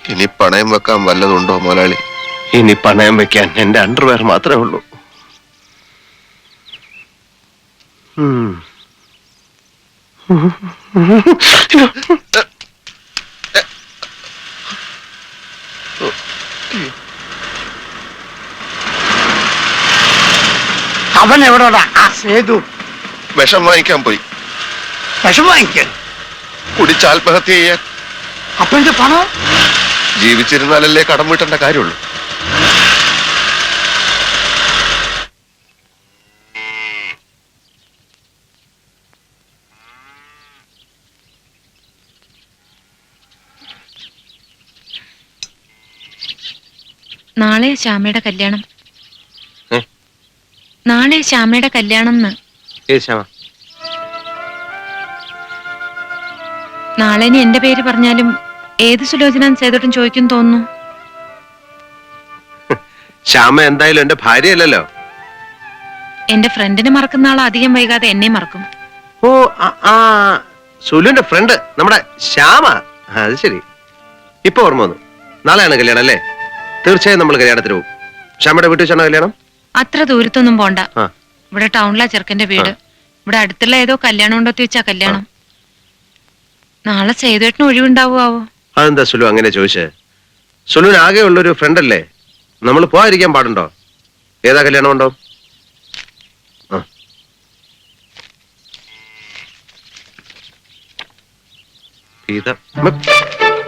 ഇനി പണയം വെക്കാൻ വല്ലതുണ്ടോ മുതലാളി? ഇനി പണയം വെക്കാൻ എന്റെ അണ്ടർവെയർ മാത്രമേ ഉള്ളൂ. അവൻ എവിടെടാ? ആ സേതു വിഷം വാങ്ങിക്കാൻ പോയി. വിഷം വാങ്ങിക്കാൻ? കുടിച്ച് ആത്മഹത്യ ചെയ്യാൻ. അപ്പൊ എന്റെ പണം? ജീവിച്ചിരുന്നാലല്ലേ കടം വീട്ടേണ്ട കാര്യമുള്ളൂ. നാളെ ശ്യാമയുടെ കല്യാണം. നാളെ ശ്യാമയുടെ കല്യാണം. നാളെ ഇനി എന്റെ പേര് പറഞ്ഞാലും ഏത് സുലോചന സേതോട്ടും ചോദിക്കും തോന്നുന്നു. ശ്യാമ എന്തായാലും എന്റെ ഭാര്യയല്ലല്ലോ. എന്റെ ഫ്രണ്ടിനെ മറക്കുന്ന ആൾ അധികം വൈകാതെ എന്നെ മറക്കും. ഓ സുലുവിന്റെ ഫ്രണ്ട് നമ്മുടെ ശ്യാമ. അത് ശരി, ഇപ്പൊ ഓർമ്മ വന്നു. നാളെയാണ് കല്യാണം അല്ലേ? തീർച്ചയായും നമ്മൾ കല്യാണത്തിന് പോകും. ശ്യാമയുടെ വീട്ടിൽ വെച്ചാണോ കല്യാണം? അത്ര ദൂരത്തൊന്നും പോണ്ട. ഇവിടെ ടൗണിലാ ചെറുക്കന്റെ വീട്. ഇവിടെ അടുത്തുള്ള ഏതോ കല്യാണം ഉണ്ടോത്തി വെച്ചാ കല്യാണം. നാളെ സേതുവേട്ടന് ഒഴിവുണ്ടാവോ? അതെന്താ സുലു അങ്ങനെ ചോദിച്ചേ? സുലുവിന് ആകെ ഉള്ളൊരു ഫ്രണ്ട് അല്ലേ, നമ്മൾ പോകാതിരിക്കാൻ പാടുണ്ടോ? ഏതാ കല്യാണം ഉണ്ടോ?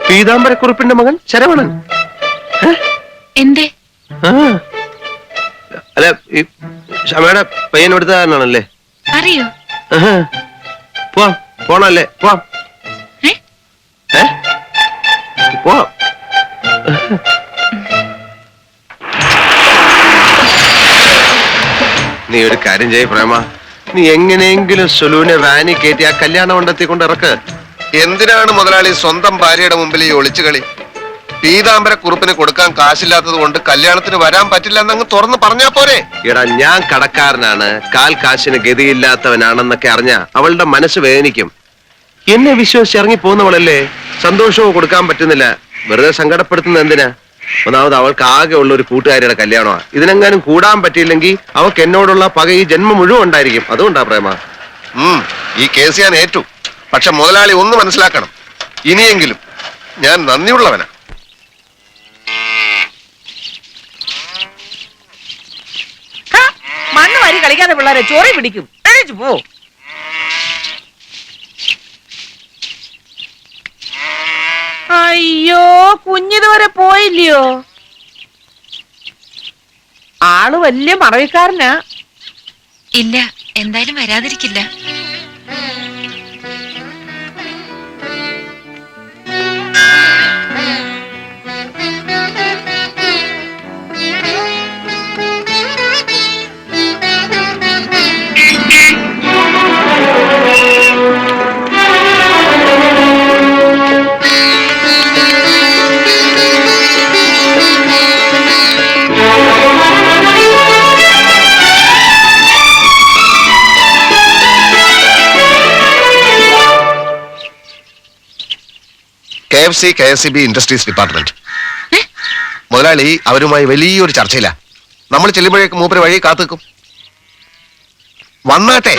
പീതാംബരക്കുറിപ്പിന്റെ മകൻ ശരവണൻ. എന്തേ? അല്ല, ഈ ക്ഷമയുടെ പയ്യൻ എടുത്താണല്ലേ? അറിയോ? പോവാം, പോണല്ലേ? പോവാം, പോവാം. നീ ഒരു കാര്യം ചെയ്യ പ്രേമ, നീ എങ്ങനെയെങ്കിലും സുലുവിനെ വാനി കയറ്റി ആ കല്യാണ മണ്ഡലത്തിൽ കൊണ്ട് ഇറക്ക്. എന്തിനാണ് മുതലാളി സ്വന്തം ഭാര്യയുടെ മുമ്പിൽ ഈ ഒളിച്ചുകളി? പീതാംബര കുറുപ്പിന് കൊടുക്കാൻ കാശില്ലാത്തത് കൊണ്ട് കല്യാണത്തിന് വരാൻ പറ്റില്ല എന്നങ്ങ് തുറന്ന് പറഞ്ഞാ പോരെ? എടാ, ഞാൻ കടക്കാരനാണ്, കാൽ കാശിന് ഗതിയില്ലാത്തവനാണെന്നൊക്കെ അറിഞ്ഞ അവളുടെ മനസ്സ് വേദനിക്കും. എന്നെ വിശ്വസിച്ച് ഇറങ്ങി പോകുന്നവളല്ലേ, സന്തോഷവും കൊടുക്കാൻ പറ്റുന്നില്ല. വെറുതെ സങ്കടപ്പെടുത്തുന്നത് എന്തിനാ? ഒന്നാമത് അവൾക്ക് ആകെ ഉള്ള ഒരു കൂട്ടുകാരിയുടെ കല്യാണമാണ്. ഇതിനെങ്ങാനും കൂടാൻ പറ്റിയില്ലെങ്കിൽ അവൾക്ക് എന്നോടുള്ള പക ഈ ജന്മം മുഴുവൻ ഉണ്ടായിരിക്കും. അതുകൊണ്ടാ പ്രേമ. ഈ കേസ് ഞാൻ ഏറ്റു. പക്ഷെ മുതലാളി ഒന്ന് മനസ്സിലാക്കണം, ഇനിയെങ്കിലും ഞാൻ നന്ദിയുള്ളവനാ. മണ്ണ് വാരി കളിക്കാതെ പിള്ളേരെ ചോറി പിടിക്കും. എഴുതിച്ചു പോ. അയ്യോ, കുഞ്ഞിതുവരെ പോയില്ലയോ? ആള് വലിയ മറവിക്കാരനാ. ഇല്ല, എന്തായാലും വരാതിരിക്കില്ല. KFC KSCB industries department. മുതലാളി അവരുമായി വലിയൊരു ചർച്ചയില്ല. നമ്മൾ ചെല്ലുമ്പോഴേക്ക് മൂപ്പര് വഴി കാത്തുക്കും. വന്നാട്ടെ.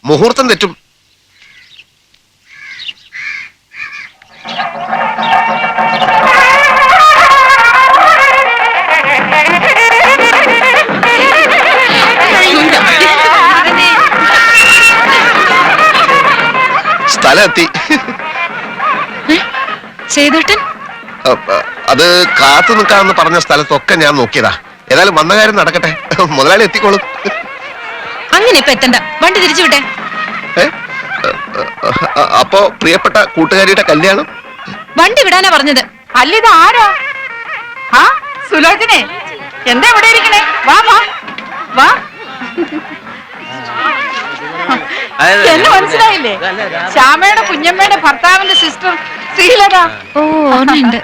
മുഹൂർത്തം തെറ്റും. സ്ഥലമെത്തി. സേതുവേട്ടൻ അത് കാത്തു നിൽക്കാമെന്ന് പറഞ്ഞ സ്ഥലത്തൊക്കെ ഞാൻ നോക്കിയതാ. ഏതായാലും വന്ന കാര്യം നടക്കട്ടെ. മുതലാളി എത്തിക്കോളും. അങ്ങനെ ഇപ്പൊ എത്തണ്ട, വണ്ടി തിരിച്ചു വിട്ടെ. അപ്പോ പ്രിയപ്പെട്ട കൂട്ടുകാരിയുടെ കല്യാണം വണ്ടി വിടാനാ പറഞ്ഞത്. അല്ലിത് ആരാ? സുലോചനെ, എന്താ ഇവിടെ ഇരിക്കണേ? വാ വാ വാ. എന്നെ മനസ്സിലായില്ലേ? ശ്യാമയുടെ കുഞ്ഞമ്മയുടെ ഭർത്താവിന്റെ സിസ്റ്റർ ശ്രീലത. ഓ, ഓർമ്മയുണ്ട്.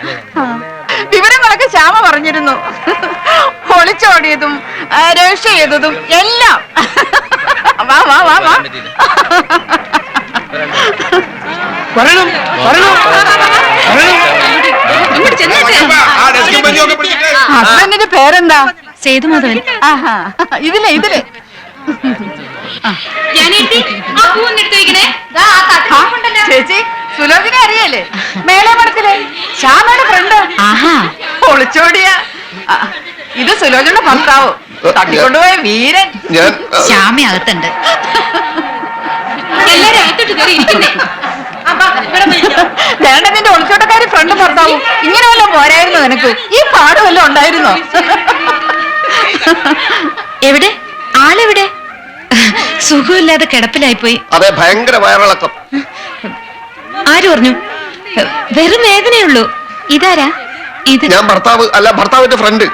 വിവരങ്ങളൊക്കെ ശ്യാമ പറഞ്ഞിരുന്നു. ഒളിച്ചോടിയതും രജിസ്റ്റർ ചെയ്തതും എല്ലാം. വാ വാ വാ വാ. വരണം വരണം വരണം. ഇങ്ങോട്ട് ചെന്നേക്ക്. ഹസ്ബൻഡിന്റെ പേരെന്താ? സേതുമാധവൻ. ആഹാ, ഇതിലെ ചേച്ചി സുലോചന അറിയല്ലേ? മേളെ പടത്തിലെ ശ്യാമയുടെ ഫ്രണ്ട്. ആഹാ, ഒളിച്ചോടിയ ഇത് സുലോചനയുടെ ഭർത്താവ്, തട്ടിക്കൊണ്ടുപോയ വീരൻ. ഞാൻ ശ്യാമ അകത്തുണ്ട്. എല്ലാരും അകത്തോട്ട് കയറി ഇരിക്കുന്നേ. വേണ്ട, നിന്റെ ഒളിച്ചോട്ടക്കാരി ഫ്രണ്ട് ഭർത്താവും. ഇങ്ങനെ വല്ലതും പോരായിരുന്നു നിനക്ക്? ഈ പാട് വല്ലതും ഉണ്ടായിരുന്നോ? എവിടെ ആളെവിടെ? സുഖമില്ലാതെ കിടപ്പിലായിപ്പോയി. അതെ, ഭയങ്കര വയറിളക്കം. ആര് പറഞ്ഞു? വെറും വേദനയുള്ളൂ. ഇതാരാ? ഇത് ഞാൻ ഭർത്താവ് അല്ല, ഭർത്താവിന്റെ ഫ്രണ്ട്.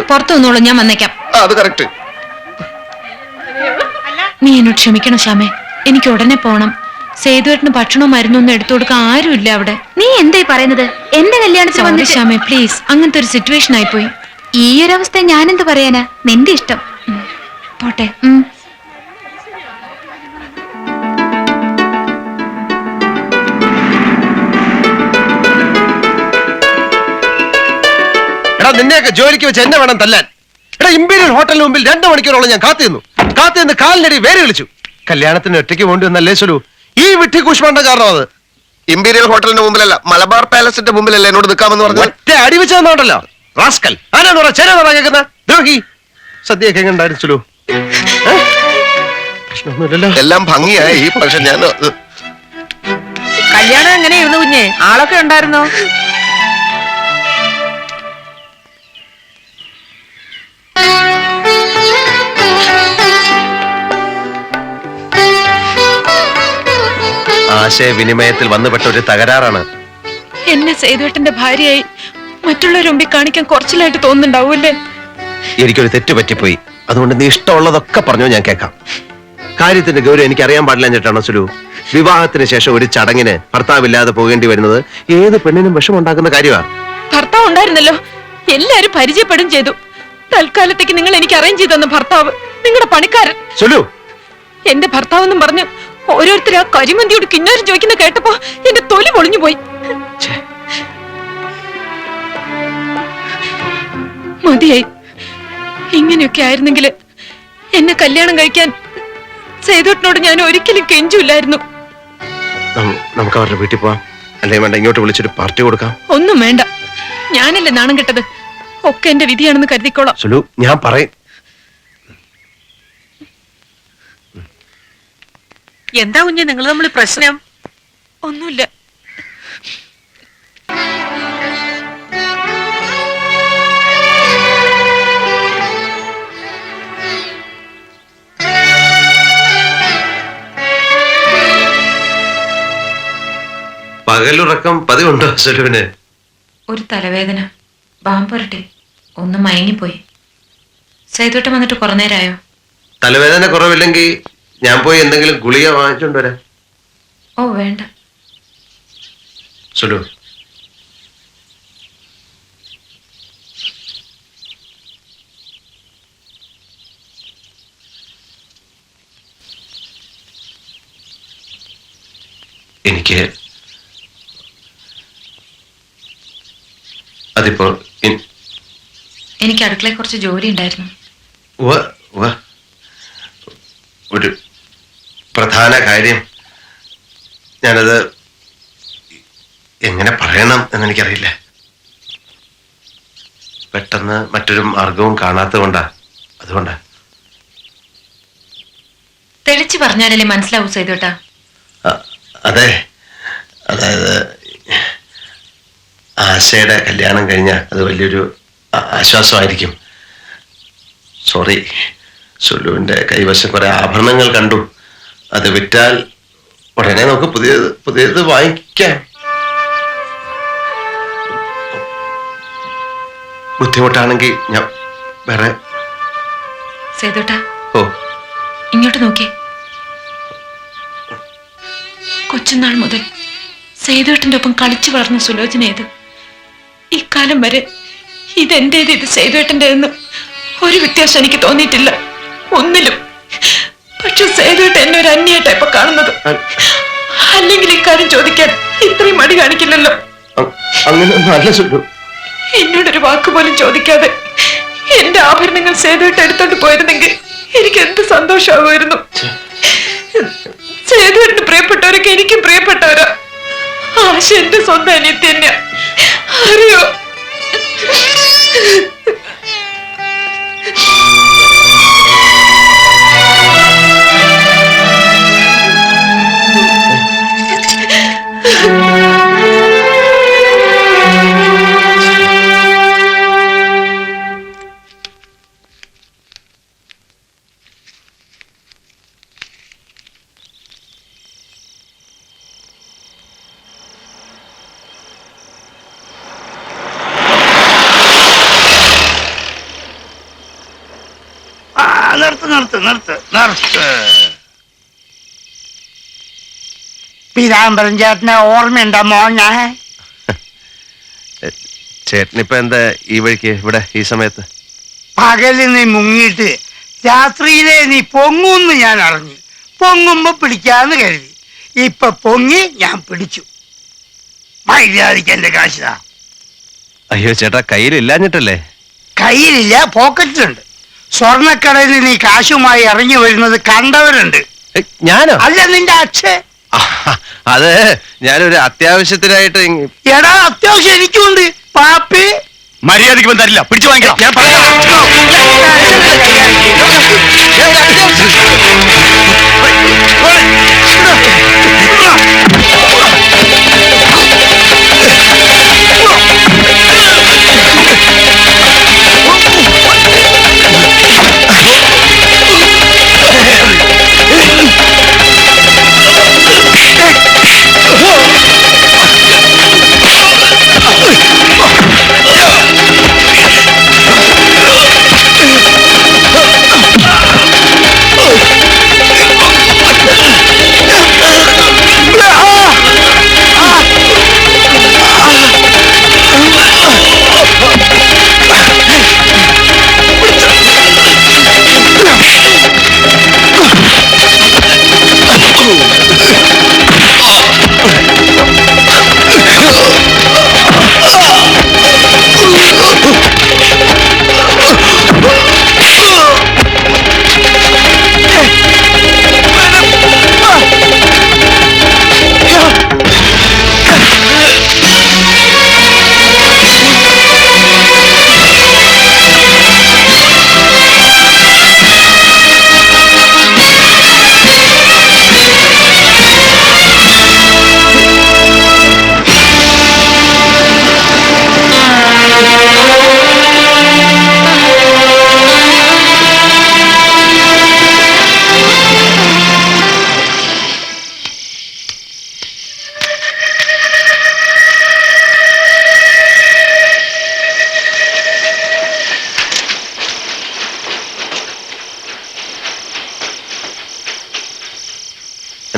പുറത്തു നിന്നോളൂ, ഞാൻ വന്നേക്കാം. അത് കറക്റ്റ്. നീ എന്നോട് ക്ഷമിക്കണം ശ്യാമേ, എനിക്ക് ഉടനെ പോണം. സേതുവേട്ടന് ഭക്ഷണവും മരുന്നൊന്നും എടുത്തു കൊടുക്കാൻ ആരുമില്ല അവിടെ. നീ എന്തായി പറയുന്നത്? എന്റെ കല്യാണത്തിന് സോറി വന്നിട്ട് ശ്യാമേ, പ്ലീസ്. അങ്ങനത്തെ ഒരു സിറ്റുവേഷൻ ആയിപ്പോയി. ഈ ഒരു അവസ്ഥ ഞാനെന്ത് പറയാനാ? നിന്റെ ഇഷ്ടം. പോട്ടെ. എടാ, നിന്നെയൊക്കെ ജോലിക്ക് വെച്ച് എന്നെ വേണം തല്ലാൻ. എടാ, ഇമ്പീരിയൽ ഹോട്ടലിന് മുമ്പിൽ 2 മണിക്കൂറോളം ഞാൻ കാത്തിരുന്നു കാലിനടി വേര് കളിച്ചു. കല്യാണത്തിന് ഒറ്റയ്ക്ക് വേണ്ടി വന്നല്ലേ സുലു? ഈ വിട്ടി കൂഷ്മാണ്ട കാരണം അത്. ഇമ്പീരിയൽ ഹോട്ടലിന്റെ മുമ്പിലല്ല, മലബാർ പാലസിന്റെ മുമ്പിലല്ലേ എന്നോട് നിൽക്കാമെന്ന് പറഞ്ഞു. ഒറ്റ അടി വെച്ച് തന്നോണ്ടല്ലോ റാസ്കൽ. ആരാന്ന് പറ ചേരാന്ന് പറ കേൾക്കുന്ന ദ്രോഹി. സദ്യയൊക്കെ എങ്ങണ്ടായിരുന്നു സുലു? പ്രശ്നമൊന്നുമില്ലല്ലോ. എല്ലാം ഭംഗിയായി, പക്ഷെ ഞാൻ കല്യാണം എങ്ങനെയായിരുന്നു കുഞ്ഞെ? ആളൊക്കെ ഉണ്ടായിരുന്നോ? ആശയവിനിമയത്തിൽ വന്നുപെട്ട ഒരു തകരാറാണ്. എന്നെ സേതുവേട്ടന്റെ ഭാര്യയായി മറ്റുള്ളവരുടെ മുമ്പിൽ കാണിക്കാൻ കുറച്ചിലായിട്ട് തോന്നുന്നുണ്ടാവൂല്ലേ? എനിക്കൊരു തെറ്റ് പറ്റിപ്പോയി. അതുകൊണ്ട് നീ ഇഷ്ടമുള്ളതൊക്കെ പറഞ്ഞോ, ഞാൻ കേൾക്കാം. കാര്യത്തിന്റെ ഗൗരവം എനിക്ക് അറിയാൻ പാടില്ല എന്നിട്ടാണോ സുലു? വിവാഹത്തിന് ശേഷം ഒരു ചടങ്ങിന് ഭർത്താവില്ലാതെ പോകേണ്ടി വരുന്നത് ഏത് പെണ്ണിനും വിഷമുണ്ടാക്കുന്ന കാര്യമാണ്. ഭർത്താവ് ഉണ്ടായിരുന്നല്ലോ, എല്ലാരും പരിചയപ്പെടും ചെയ്തു. തൽക്കാലത്തേക്ക് നിങ്ങൾ എനിക്ക് അറേഞ്ച് ചെയ്തു തന്ന ഭർത്താവ് നിങ്ങളുടെ പണിക്കാരൻ. സുലു, എന്റെ ഭർത്താവ് എന്നും പറഞ്ഞ് ഓരോരുത്തർ ആ കരിമന്തിയോട് കിന്നാരം ചോദിക്കുന്ന കേട്ടപ്പോ എന്റെ തൊലി പൊളിഞ്ഞു പോയി. മതിയായി. ഇങ്ങനെയൊക്കെ ആയിരുന്നെങ്കിൽ എന്നെ കല്യാണം കഴിക്കാൻ സേതുവേട്ടനോട് ഞാൻ ഒരിക്കലും കെഞ്ചില്ലായിരുന്നു. നമുക്ക് അവരുടെ വീട്ടിൽ പോവാം. അല്ലെങ്കിൽ വേണ്ട, ഇങ്ങോട്ട് വിളിച്ചൊരു പാർട്ടി കൊടുക്കാം. ഒന്നും വേണ്ട, ഞാനല്ലേ നാണം കെട്ടത്. ഒക്കെ എന്റെ വിധിയാണെന്ന് കരുതിക്കോളാം. സുലു, ഞാൻ പറയും. എന്താ കുഞ്ഞെ നിങ്ങൾ തമ്മിൽ പ്രശ്നം? ഒന്നുമില്ല. പകലുറക്കം പതിവുണ്ടോ സുലുവിന്? ഒരു തലവേദന, ബാമ്പുരട്ടി, ഒന്ന് മയങ്ങിപ്പോയി. സേതുവേട്ടൻ വന്നിട്ട് കുറെ നേരമായോ? തലവേദന കുറവില്ലെങ്കിൽ ഞാൻ പോയി എന്തെങ്കിലും ഗുളിക വാങ്ങിച്ചോണ്ട് വരാം. ഓ വേണ്ട. സുലു, എനിക്ക് അതിപ്പോ എനിക്ക് അടുക്കളയിൽ കുറച്ച് ജോലി ഉണ്ടായിരുന്നു. ഒരു പ്രധാന കാര്യം. ഞാനത് എങ്ങനെ പറയണം എന്നെനിക്കറിയില്ല. പെട്ടെന്ന് മറ്റൊരു മാർഗവും കാണാത്തതുകൊണ്ടാ. അതുകൊണ്ടാ. തെളിച്ചു പറഞ്ഞാലല്ലേ മനസ്സിലാവൂ സേതുവേട്ടാ. അതെ, അതായത് ആശയുടെ കല്യാണം കഴിഞ്ഞാൽ അത് വലിയൊരു ആശ്വാസമായിരിക്കും. സോറി, സുലുവിന്റെ കൈവശം കുറെ ആഭരണങ്ങൾ കണ്ടു. അത് വിറ്റാൽ ഉടനെ നമുക്ക് പുതിയത് വാങ്ങിക്കാം. ബുദ്ധിമുട്ടാണെങ്കിൽ ഞാൻ വേറെ. സേതുവേട്ടാ, ഓ, ഇങ്ങോട്ട് നോക്കിയേ. കൊച്ചുനാൾ മുതൽ സേതുവേട്ടന്റെ ഒപ്പം കളിച്ചു വളർന്ന സുലോചന ഏത്? ഇക്കാലം വരെ ഇതെന്റേത്, ഇത് സേതുവേട്ടൻ്റെതെന്ന് ഒരു വ്യത്യാസം എനിക്ക് തോന്നിയിട്ടില്ല, ഒന്നിലും. പക്ഷെ സേതുവേട്ടൻ എന്നെ ഒരു അന്യായിട്ടാ ഇപ്പൊ കാണുന്നത്. അല്ലെങ്കിൽ ഇക്കാര്യം ചോദിക്കാൻ ഇത്രയും മടി കാണിക്കില്ലല്ലോ. അങ്ങനെയൊന്നും അല്ല സുലു. എന്നോടൊരു വാക്ക് പോലും ചോദിക്കാതെ എന്റെ ആഭരണങ്ങൾ സേതുവിട്ട് എടുത്തോണ്ട് പോയിരുന്നെങ്കിൽ എനിക്ക് എന്ത് സന്തോഷമാകുമായിരുന്നു. സേതുവിന് പ്രിയപ്പെട്ടവരൊക്കെ എനിക്കും പ്രിയപ്പെട്ടവരാ. ആശ എന്റെ സ്വന്തം അനിയത്തി തന്നെയാ, അറിയോ? നിർത്ത്. പീതാംബരൻ ചേട്ടനെ ഓർമ്മയുണ്ടോ മോനെ? ചേട്ടനിപ്പോ എന്താ ഈ വഴിക്ക് ഇവിടെ ഈ സമയത്ത്? പകല് നീ മുങ്ങിയിട്ട് രാത്രിയിലെ നീ പൊങ്ങൂന്ന് ഞാൻ അറിഞ്ഞു. പൊങ്ങുമ്പോ പിടിക്കാന്ന് കരുതി. ഇപ്പൊ പൊങ്ങി ഞാൻ പിടിച്ചു. മര്യാദയ്ക്ക് എന്റെ കാശിതാ. അയ്യോ ചേട്ടാ, കയ്യിലില്ലാഞ്ഞിട്ടല്ലേ? കയ്യിലില്ല, പോക്കറ്റിലുണ്ട്. സ്വർണ്ണക്കടയിൽ നീ കാശുമായി ഇറങ്ങി വരുന്നത് കണ്ടവരുണ്ട്. ഞാനോ? അല്ല, നിന്റെ അച്ഛൻ. അത് ഞാനൊരു അത്യാവശ്യത്തിനായിട്ട് എടാ, അത്യാവശ്യം എനിക്കുണ്ട്. പാപ്പി മര്യാദയ്ക്ക് തരില്ല, പിടിച്ചു വാങ്ങിക്കണം. ഞാൻ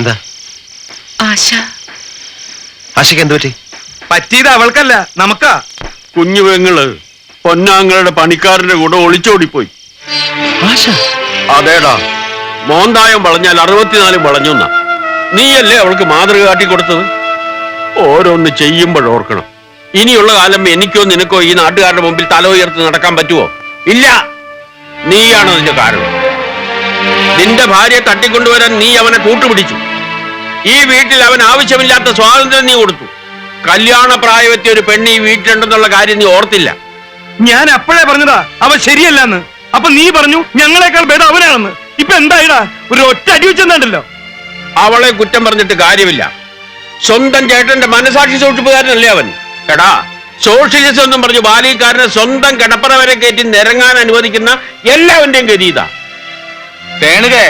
എന്താ? ആശയ്ക്ക് എന്ത് പറ്റി? പറ്റിയത് അവൾക്കല്ല, നമുക്കാ. കുഞ്ഞു പെങ്ങള് പൊന്നാങ്ങളുടെ പണിക്കാരന്റെ കൂടെ ഒളിച്ചോടിപ്പോയി. ആശ? അതേടാ, മോന്തായം വളഞ്ഞാൽ 64 വളഞ്ഞൊന്ന. നീയല്ലേ അവൾക്ക് മാതൃക കാട്ടിക്കൊടുത്തത്? ഓരോന്ന് ചെയ്യുമ്പോഴോർക്കണം. ഇനിയുള്ള കാലം എനിക്കോ നിനക്കോ ഈ നാട്ടുകാരുടെ മുമ്പിൽ തല ഉയർത്തി നടക്കാൻ പറ്റുമോ? ഇല്ല. നീയാണ് അതിന്റെ കാരണം. നിന്റെ ഭാര്യയെ തട്ടിക്കൊണ്ടുവരാൻ നീ അവനെ കൂട്ടുപിടിച്ചു. ഈ വീട്ടിൽ അവൻ ആവശ്യമില്ലാത്ത സ്വാതന്ത്ര്യം നീ കൊടുത്തു. കല്യാണ പ്രായമെത്തിയ ഒരു പെണ്ണ് ഈ വീട്ടിലുണ്ടെന്നുള്ള കാര്യം നീ ഓർത്തില്ല. ഞാൻ അപ്പോഴേ പറഞ്ഞതാ അവൻ ശരിയല്ലെന്ന്. അപ്പൊ നീ പറഞ്ഞു ഞങ്ങളെക്കാൾ ഭേദം അവനാണെന്ന്. ഇപ്പൊ എന്തായിടാ, ഒരു ഒറ്റ അടി വെച്ചെന്നുണ്ടല്ലോ. അവളെ കുറ്റം പറഞ്ഞിട്ട് കാര്യമില്ല. സ്വന്തം ചേട്ടന്റെ മനസാക്ഷി സൂക്ഷിപ്പുകാരനല്ലേ അവൻ. എടാ, സോഷ്യലിസം എന്നും പറഞ്ഞു ബാലിക്കാരനെ സ്വന്തം കിടപ്പറ വരെ കയറ്റി നിരങ്ങാൻ അനുവദിക്കുന്ന എല്ലാവന്റെയും ഗതിയിതാ. തേണുകേ,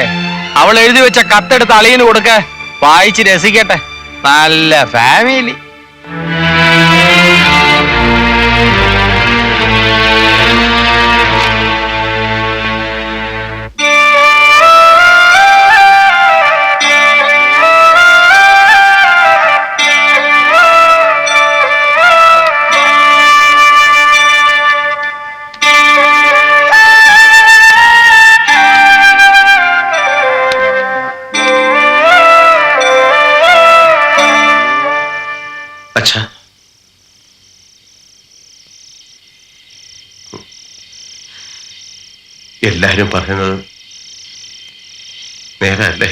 അവൾ എഴുതി വെച്ച കത്തെടുത്ത് അളിയന് കൊടുക്ക, വായിച്ച് രസിക്കട്ടെ. നല്ല ഫാമിലി. അച്ഛാ, എല്ലാരും പറയുന്നത് നേരല്ലേ?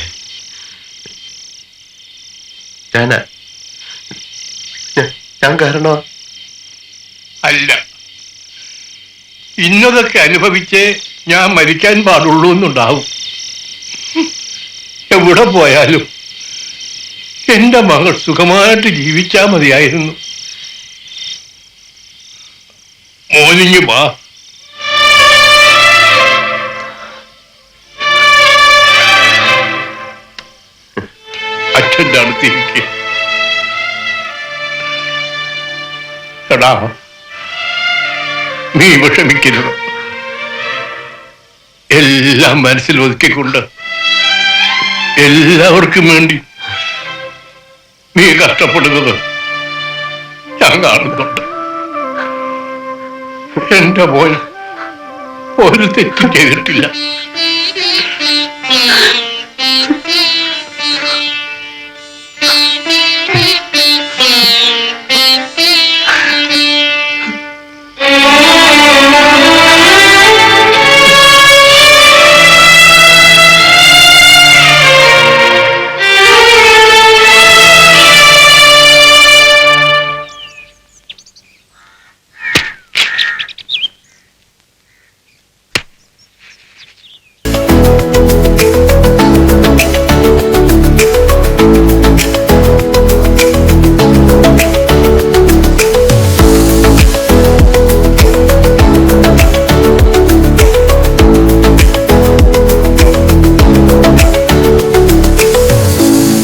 ഞാൻ കാരണോ? അല്ല, ഇന്നതൊക്കെ അനുഭവിച്ച് ഞാൻ മരിക്കാൻ പാടുള്ളൂ എന്നുണ്ടാവും. എവിടെ പോയാലും എന്റെ മകൾ സുഖമായിട്ട് ജീവിച്ചാ മതിയായിരുന്നു. മോനിങ്ങി വാ. അച്ഛൻ്റെ അടുത്തിരിക്കുക. എടാ, നീ വിഷമിക്കരുത്. എല്ലാം മനസ്സിൽ ഒതുക്കിക്കൊണ്ട് എല്ലാവർക്കും വേണ്ടി നീ കഷ്ടപ്പെടുന്നത് ഞാൻ കാണുന്നുണ്ട്. എന്റെ മോൻ ഒരു തെറ്റും ചെയ്തിട്ടില്ല.